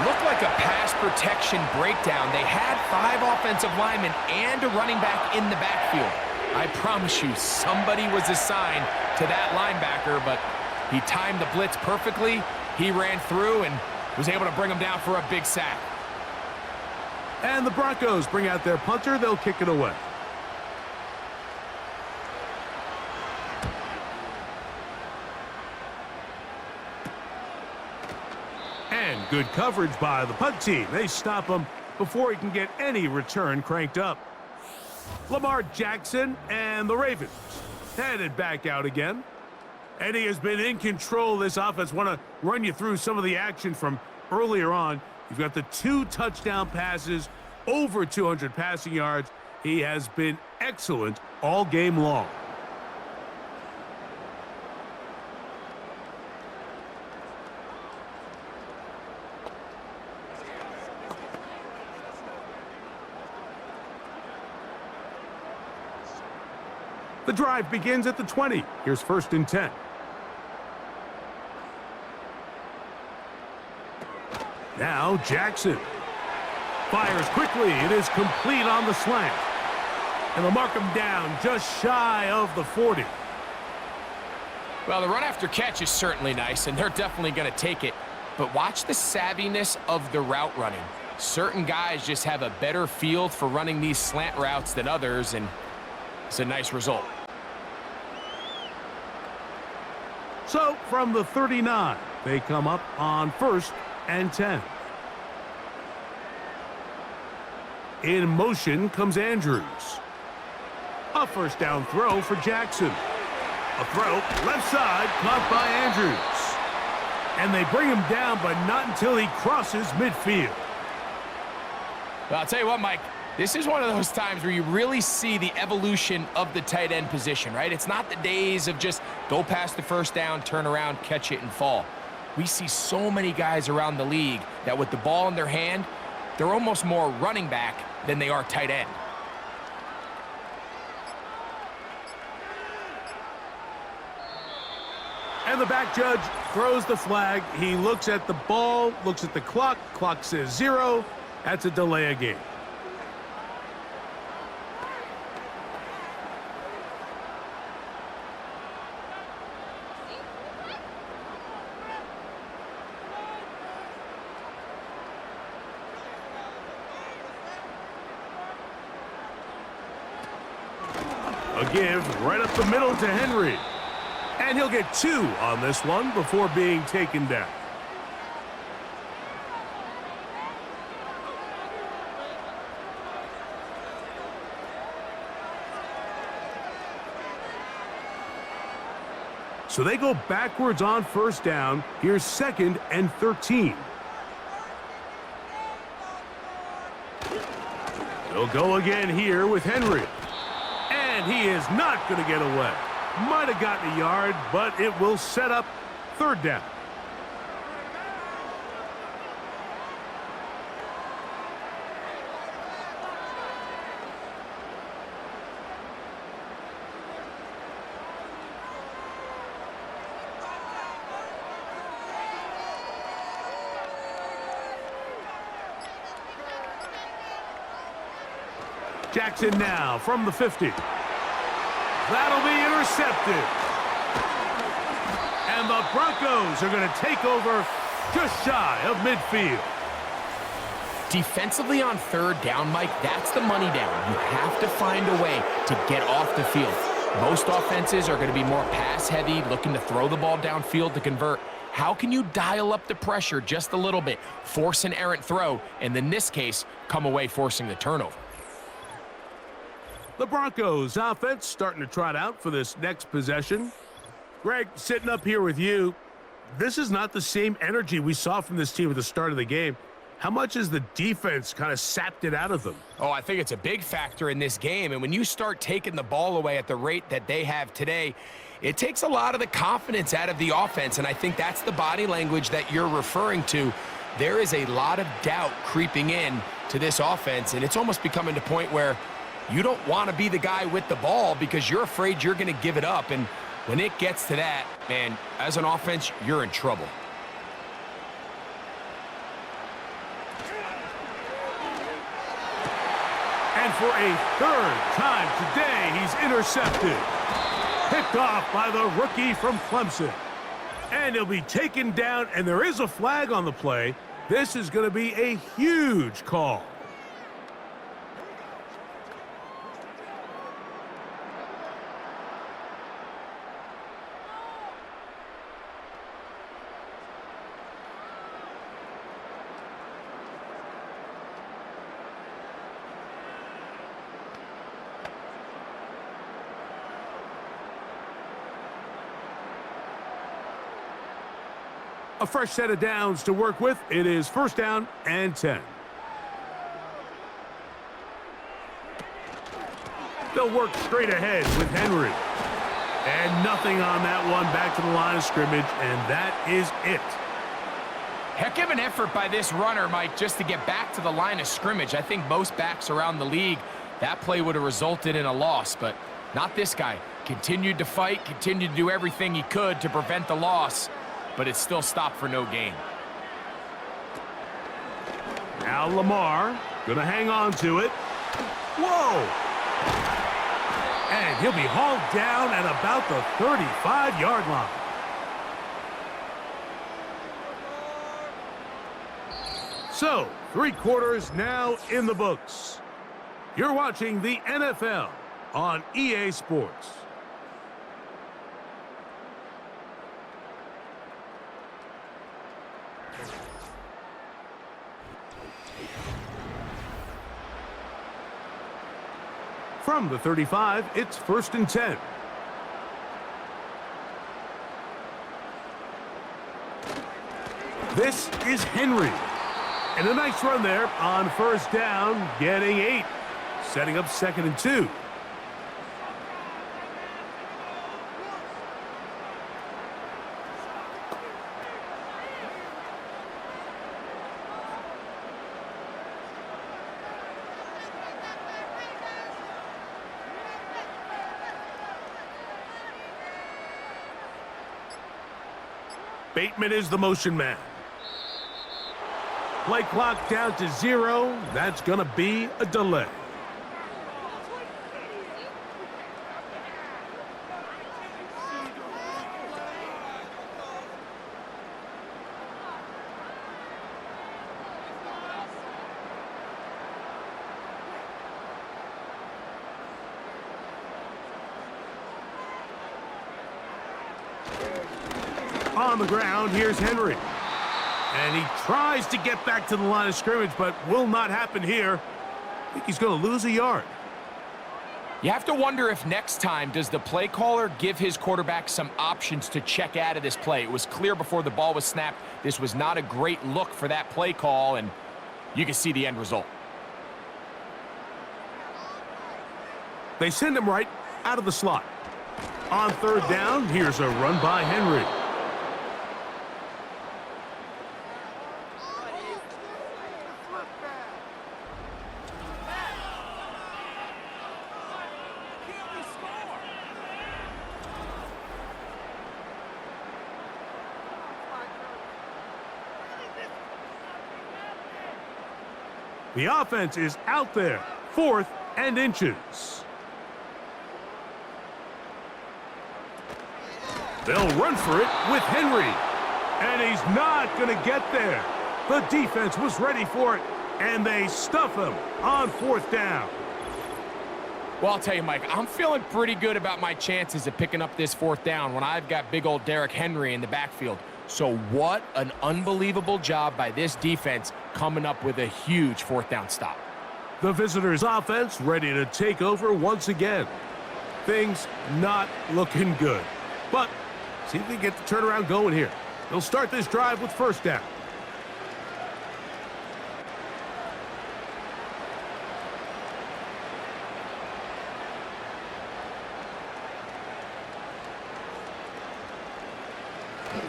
Looked like a pass protection breakdown. They had 5 offensive linemen and a running back in the backfield. I promise you, somebody was assigned to that linebacker, but he timed the blitz perfectly. He ran through and was able to bring him down for a big sack. And the Broncos bring out their punter. They'll kick it away. And good coverage by the punt team. They stop him before he can get any return cranked up. Lamar Jackson and the Ravens headed back out again. And he has been in control of this offense. Want to run you through some of the action from earlier on. You've got the 2 touchdown passes, over 200 passing yards. He has been excellent all game long. The drive begins at the 20. Here's 1st and 10. Now Jackson fires quickly. It is complete on the slant. And they'll mark him down just shy of the 40. Well, the run after catch is certainly nice, and they're definitely going to take it. But watch the savviness of the route running. Certain guys just have a better feel for running these slant routes than others, and it's a nice result. So from the 39, they come up on 1st and 10. In motion comes Andrews. A 1st down throw for Jackson. A throw left side caught by Andrews. And they bring him down, but not until he crosses midfield. Well, I'll tell you what, Mike, this is one of those times where you really see the evolution of the tight end position, right? It's not the days of just go past the 1st down, turn around, catch it, and fall. We see so many guys around the league that with the ball in their hand, they're almost more running back than they are tight end. And the back judge throws the flag. He looks at the ball, looks at the clock. Clock says 0. That's a delay of game. A give right up the middle to Henry. And he'll get 2 on this one before being taken down. So they go backwards on first down. Here's 2nd and 13. They'll go again here with Henry. And he is not going to get away. Might have gotten a yard, but it will set up 3rd down. Jackson now from the 50. That'll be intercepted. And the Broncos are going to take over just shy of midfield. Defensively on 3rd down, Mike, that's the money down. You have to find a way to get off the field. Most offenses are going to be more pass-heavy, looking to throw the ball downfield to convert. How can you dial up the pressure just a little bit, force an errant throw, and in this case, come away forcing the turnover? The Broncos offense starting to trot out for this next possession. Greg, sitting up here with you, this is not the same energy we saw from this team at the start of the game. How much has the defense kind of sapped it out of them? Oh, I think it's a big factor in this game. And when you start taking the ball away at the rate that they have today, it takes a lot of the confidence out of the offense. And I think that's the body language that you're referring to. There is a lot of doubt creeping in to this offense. And it's almost becoming to the point where you don't want to be the guy with the ball because you're afraid you're going to give it up. And when it gets to that, man, as an offense, you're in trouble. And for a 3rd time today, he's intercepted. Picked off by the rookie from Clemson. And he'll be taken down, and there is a flag on the play. This is going to be a huge call. A fresh set of downs to work with. It is 1st down and 10. They'll work straight ahead with Henry. And nothing on that one, back to the line of scrimmage, and that is it. Heck of an effort by this runner, Mike, just to get back to the line of scrimmage. I think most backs around the league, that play would have resulted in a loss, but not this guy. Continued to fight, continued to do everything he could to prevent the loss, but it still stopped for no gain. Now Lamar gonna hang on to it. Whoa! And he'll be hauled down at about the 35-yard line. So, 3 quarters now in the books. You're watching the NFL on EA Sports. From the 35, it's 1st and 10. This is Henry. And a nice run there on 1st down, getting 8. Setting up 2nd and 2. Bateman is the motion man. Play clock down to 0. That's going to be a delay. On the ground, here's Henry. And he tries to get back to the line of scrimmage, but will not happen here. I think he's going to lose a yard. You have to wonder if next time, does the play caller give his quarterback some options to check out of this play? It was clear before the ball was snapped, this was not a great look for that play call, and you can see the end result. They send him right out of the slot. On third down, here's a run by Henry. The offense is out there, 4th and inches. They'll run for it with Henry. And he's not going to get there. The defense was ready for it, and they stuff him on 4th down. Well, I'll tell you, Mike, I'm feeling pretty good about my chances of picking up this 4th down when I've got big old Derrick Henry in the backfield. So what an unbelievable job by this defense coming up with a huge 4th down stop. The visitors' offense ready to take over once again. Things not looking good. But see if they get the turnaround going here. They'll start this drive with 1st down.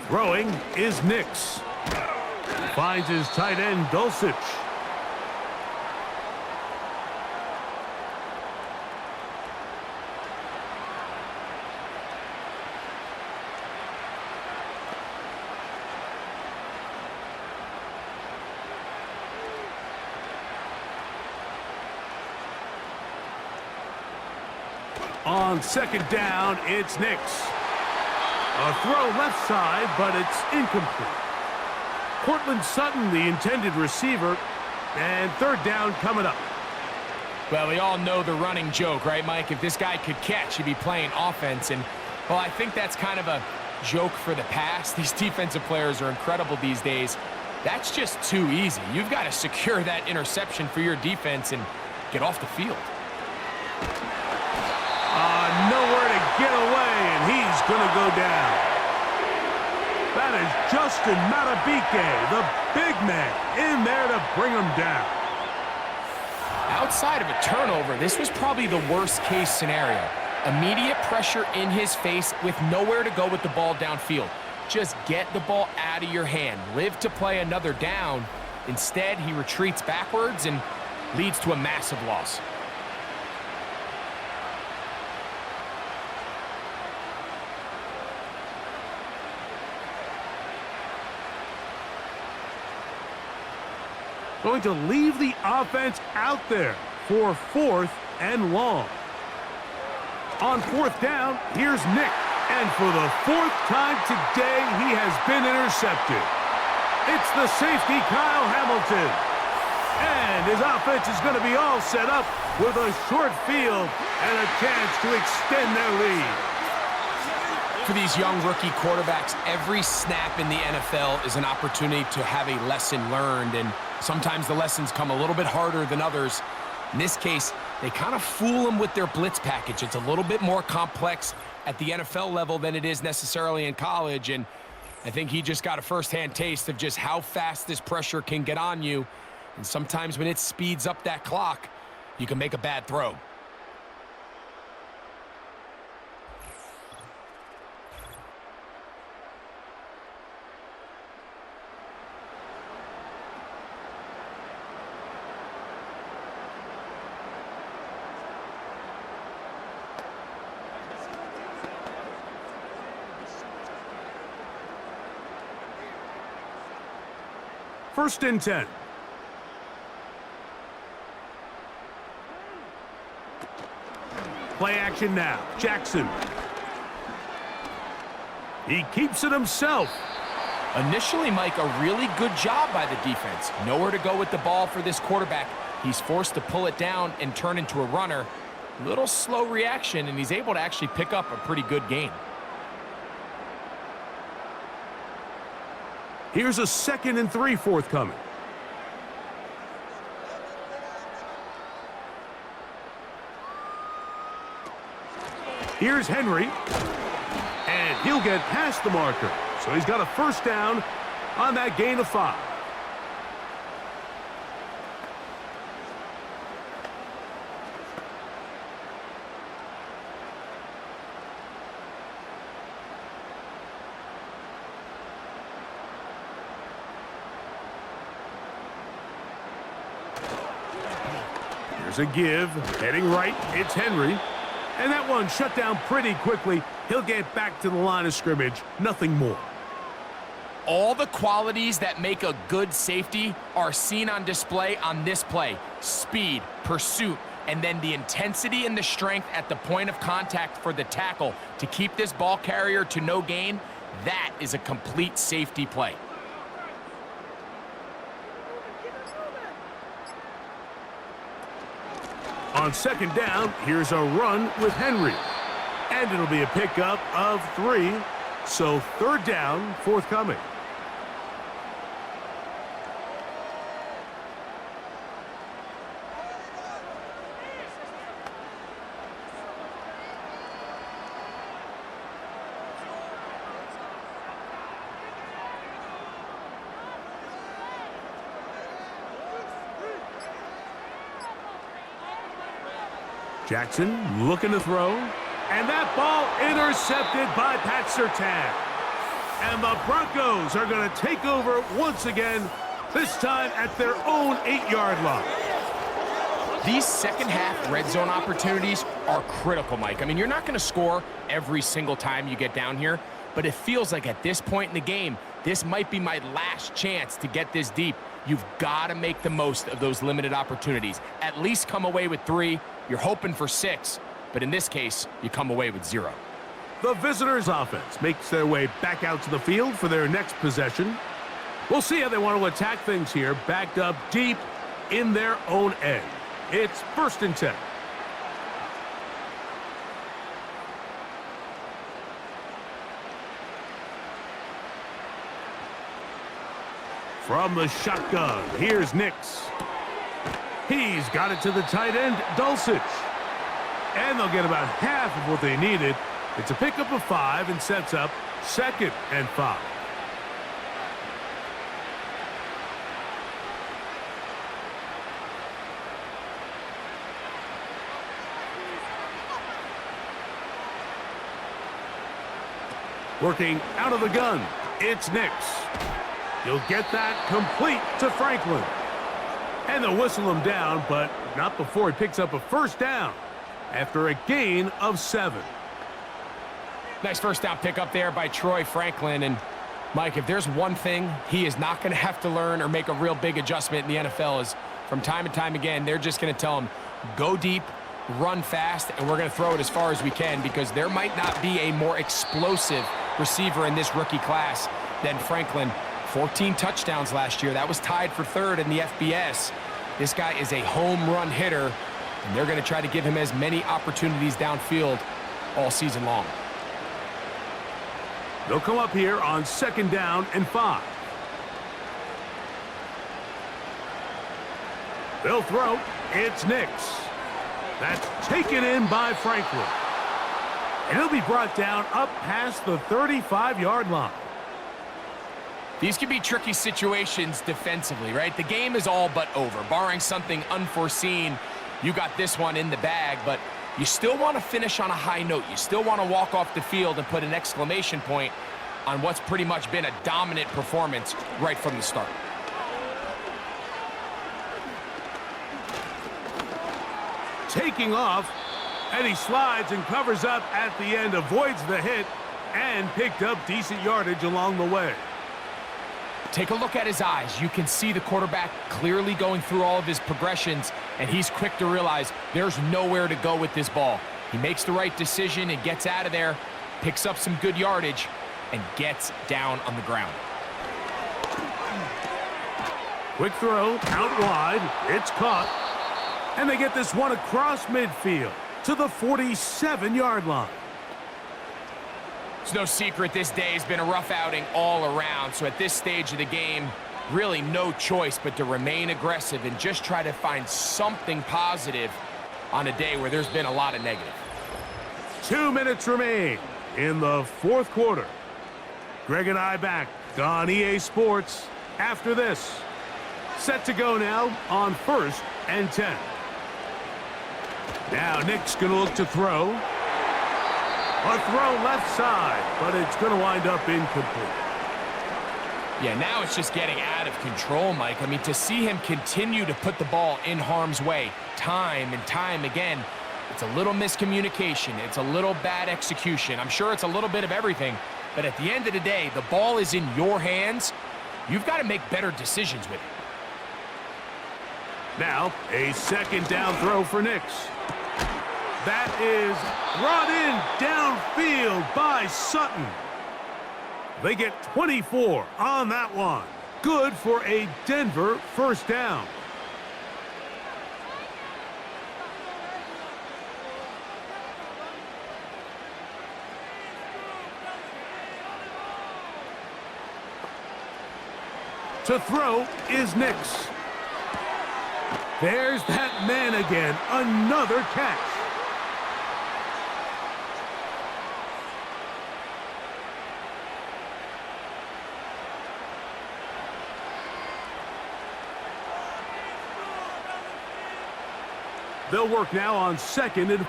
Throwing is Nix. Finds his tight end, Dulcich. On 2nd down, it's Nix. A throw left side, but it's incomplete. Cortland Sutton, the intended receiver, and 3rd down coming up. Well, we all know the running joke, right, Mike? If this guy could catch, he'd be playing offense. And, well, I think that's kind of a joke for the past. These defensive players are incredible these days. That's just too easy. You've got to secure that interception for your defense and get off the field. Nowhere to get away, and he's going to go down. That is Justin Matabike, the big man, in there to bring him down. Outside of a turnover, this was probably the worst-case scenario. Immediate pressure in his face with nowhere to go with the ball downfield. Just get the ball out of your hand. Live to play another down. Instead, he retreats backwards and leads to a massive loss. Going to leave the offense out there for 4th and long. On 4th down, here's Nick. And for the 4th time today, he has been intercepted. It's the safety, Kyle Hamilton. And his offense is going to be all set up with a short field and a chance to extend their lead. For these young rookie quarterbacks, every snap in the NFL is an opportunity to have a lesson learned, and sometimes the lessons come a little bit harder than others. In this case, they kind of fool them with their blitz package. It's a little bit more complex at the NFL level than it is necessarily in college, and I think he just got a first-hand taste of just how fast this pressure can get on you, and sometimes when it speeds up that clock, you can make a bad throw. First and 10. Play action now. Jackson. He keeps it himself. Initially, Mike, a really good job by the defense. Nowhere to go with the ball for this quarterback. He's forced to pull it down and turn into a runner. Little slow reaction, and he's able to actually pick up a pretty good gain. Here's a 2nd and 3 forthcoming. Here's Henry. And he'll get past the marker. So he's got a first down on that gain of 5. Here's a give. Heading right, it's Henry. And that one shut down pretty quickly. He'll get back to the line of scrimmage. Nothing more. All the qualities that make a good safety are seen on display on this play. Speed, pursuit, and then the intensity and the strength at the point of contact for the tackle to keep this ball carrier to no gain. That is a complete safety play. On second down, here's a run with Henry. And it'll be a pickup of 3. So third down forthcoming. Jackson looking to throw. And that ball intercepted by Pat Surtain. And the Broncos are going to take over once again, this time at their own 8-yard line. These second-half red zone opportunities are critical, Mike. I mean, you're not going to score every single time you get down here, but it feels like at this point in the game, this might be my last chance to get this deep. You've got to make the most of those limited opportunities. At least come away with 3. You're hoping for 6, but in this case, you come away with 0. The visitors' offense makes their way back out to the field for their next possession. We'll see how they want to attack things here, backed up deep in their own end. It's 1st and 10. From the shotgun, here's Nix. He's got it to the tight end, Dulcich. And they'll get about half of what they needed. It's a pickup of 5 and sets up 2nd and 5. Working out of the gun, it's Nix. He'll get that complete to Franklin. And they'll whistle him down, but not before he picks up a first down after a gain of 7. Nice first down pickup there by Troy Franklin. And, Mike, if there's one thing he is not going to have to learn or make a real big adjustment in the NFL is from time and time again, they're just going to tell him, go deep, run fast, and we're going to throw it as far as we can because there might not be a more explosive receiver in this rookie class than Franklin. 14 touchdowns last year. That was tied for 3rd in the FBS. This guy is a home run hitter, and they're going to try to give him as many opportunities downfield all season long. They'll come up here on 2nd down and 5. They'll throw. It's Nix. That's taken in by Franklin. And he'll be brought down up past the 35-yard line. These can be tricky situations defensively, right? The game is all but over. Barring something unforeseen, you got this one in the bag, but you still want to finish on a high note. You still want to walk off the field and put an exclamation point on what's pretty much been a dominant performance right from the start. Taking off, and he slides and covers up at the end, avoids the hit, and picked up decent yardage along the way. Take a look at his eyes. You can see the quarterback clearly going through all of his progressions, and he's quick to realize there's nowhere to go with this ball. He makes the right decision and gets out of there, picks up some good yardage, and gets down on the ground. Quick throw, out wide, it's caught, and they get this one across midfield to the 47-yard line. It's no secret this day has been a rough outing all around, so at this stage of the game, really no choice but to remain aggressive and just try to find something positive on a day where there's been a lot of negative. 2 minutes remain in the fourth quarter. Greg and I back on EA Sports after this. Set to go now on 1st and 10. Now Nick's going to look to throw. A throw left side, but it's going to wind up incomplete. Yeah, now it's just getting out of control, Mike. I mean, to see him continue to put the ball in harm's way time and time again, it's a little miscommunication. It's a little bad execution. I'm sure it's a little bit of everything, but at the end of the day, the ball is in your hands. You've got to make better decisions with it. Now, a second down throw for Nix. That is brought in downfield by Sutton. They get 24 on that one. Good for a Denver first down. To throw is Nix. There's that man again. Another catch. They'll work now on 2nd and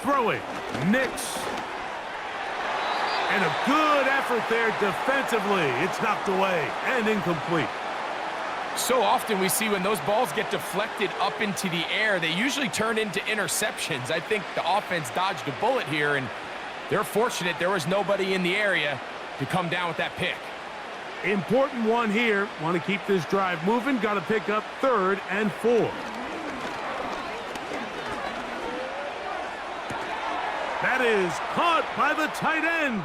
throwing. Nix. And a good effort there defensively. It's knocked away and incomplete. So often we see when those balls get deflected up into the air, they usually turn into interceptions. I think the offense dodged a bullet here, and they're fortunate there was nobody in the area to come down with that pick. Important one here. Want to keep this drive moving. Got to pick up 3rd and 4. That is caught by the tight end.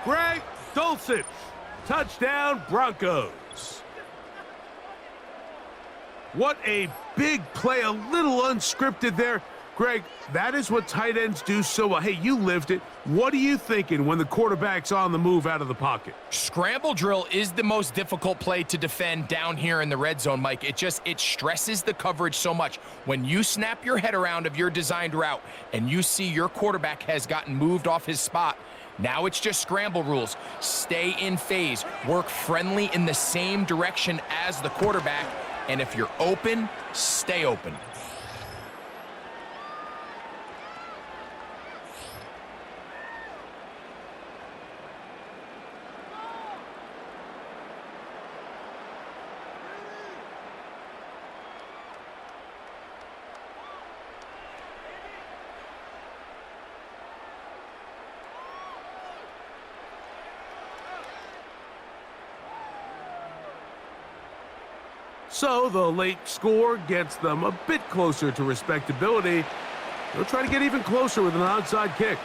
Greg Dulcich. Touchdown, Broncos. What a big play. A little unscripted there. Greg, that is what tight ends do so well. Hey, you lived it. What are you thinking when the quarterback's on the move out of the pocket? Scramble drill is the most difficult play to defend down here in the red zone, Mike. It stresses the coverage so much. When you snap your head around of your designed route and you see your quarterback has gotten moved off his spot, now it's just scramble rules. Stay in phase. Work friendly in the same direction as the quarterback. And if you're open, stay open. So the late score gets them a bit closer to respectability. They'll try to get even closer with an onside kick.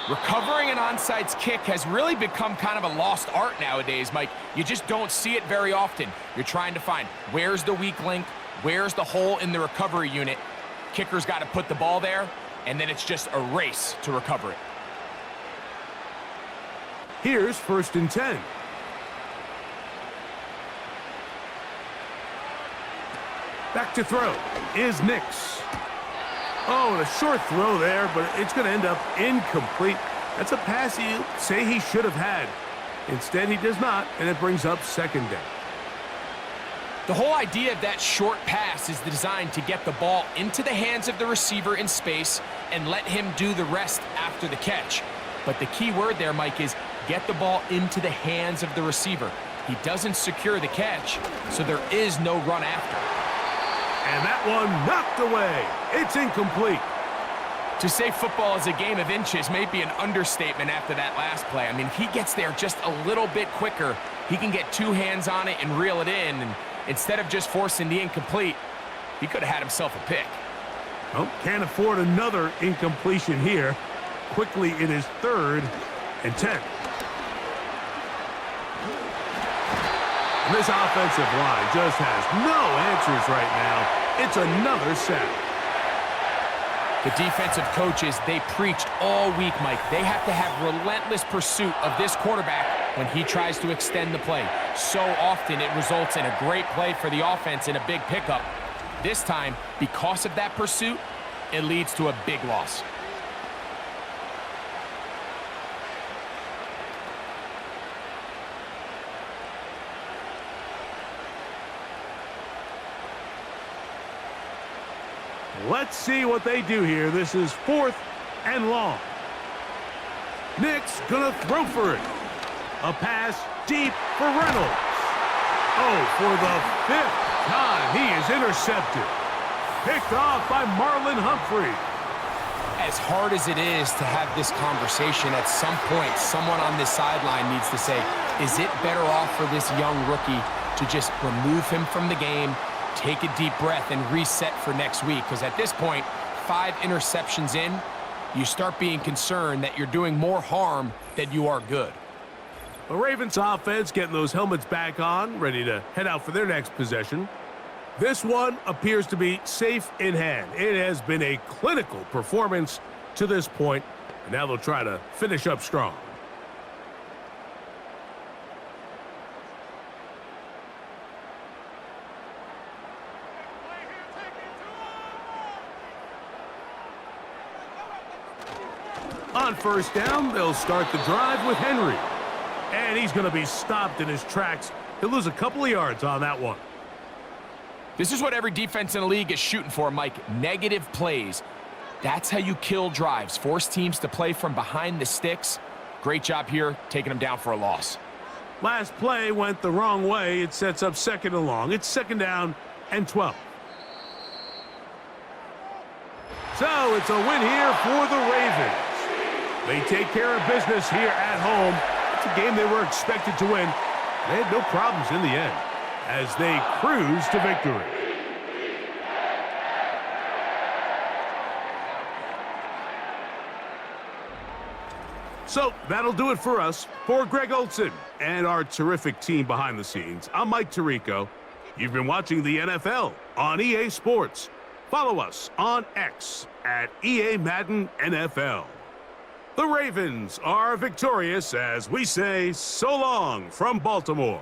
Recovering an onside kick has really become kind of a lost art nowadays, Mike. You just don't see it very often. You're trying to find where's the weak link, where's the hole in the recovery unit. Kicker's got to put the ball there, and then it's just a race to recover it. Here's 1st and 10. Back to throw is Nix. Oh, and a short throw there, but it's going to end up incomplete. That's a pass you say he should have had. Instead, he does not, and it brings up 2nd down. The whole idea of that short pass is designed to get the ball into the hands of the receiver in space and let him do the rest after the catch. But the key word there, Mike, is get the ball into the hands of the receiver. He doesn't secure the catch, so there is no run after. And that one knocked away. It's incomplete. To say football is a game of inches may be an understatement after that last play. I mean, if he gets there just a little bit quicker, he can get 2 hands on it and reel it in. And instead of just forcing the incomplete, he could have had himself a pick. Well, can't afford another incompletion here. Quickly, it is 3rd and 10. And this offensive line just has no answers right now. It's another sack. The defensive coaches, they preached all week, Mike. They have to have relentless pursuit of this quarterback when he tries to extend the play. So often it results in a great play for the offense and a big pickup. This time, because of that pursuit, it leads to a big loss. Let's see what they do here. This is 4th and long. Nick's gonna throw for it. A pass deep for Reynolds. Oh, for the 5th time, he is intercepted. Picked off by Marlon Humphrey. As hard as it is to have this conversation, at some point, someone on this sideline needs to say, is it better off for this young rookie to just remove him from the game, take a deep breath, and reset for next week? Because at this point, 5 interceptions in, you start being concerned that you're doing more harm than you are good. The Ravens offense getting those helmets back on, ready to head out for their next possession. This one appears to be safe in hand. It has been a clinical performance to this point, and now they'll try to finish up strong. On 1st down, they'll start the drive with Henry. And he's going to be stopped in his tracks. He'll lose a couple of yards on that one. This is what every defense in the league is shooting for, Mike. Negative plays. That's how you kill drives. Force teams to play from behind the sticks. Great job here, taking them down for a loss. Last play went the wrong way. It sets up 2nd and long. It's 2nd down and 12. So it's a win here for the Ravens. They take care of business here at home. It's a game they were expected to win. They had no problems in the end as they cruise to victory. So that'll do it for us. For Greg Olson and our terrific team behind the scenes, I'm Mike Tirico. You've been watching the NFL on EA Sports. Follow us on X at EA Madden NFL. The Ravens are victorious as we say so long from Baltimore.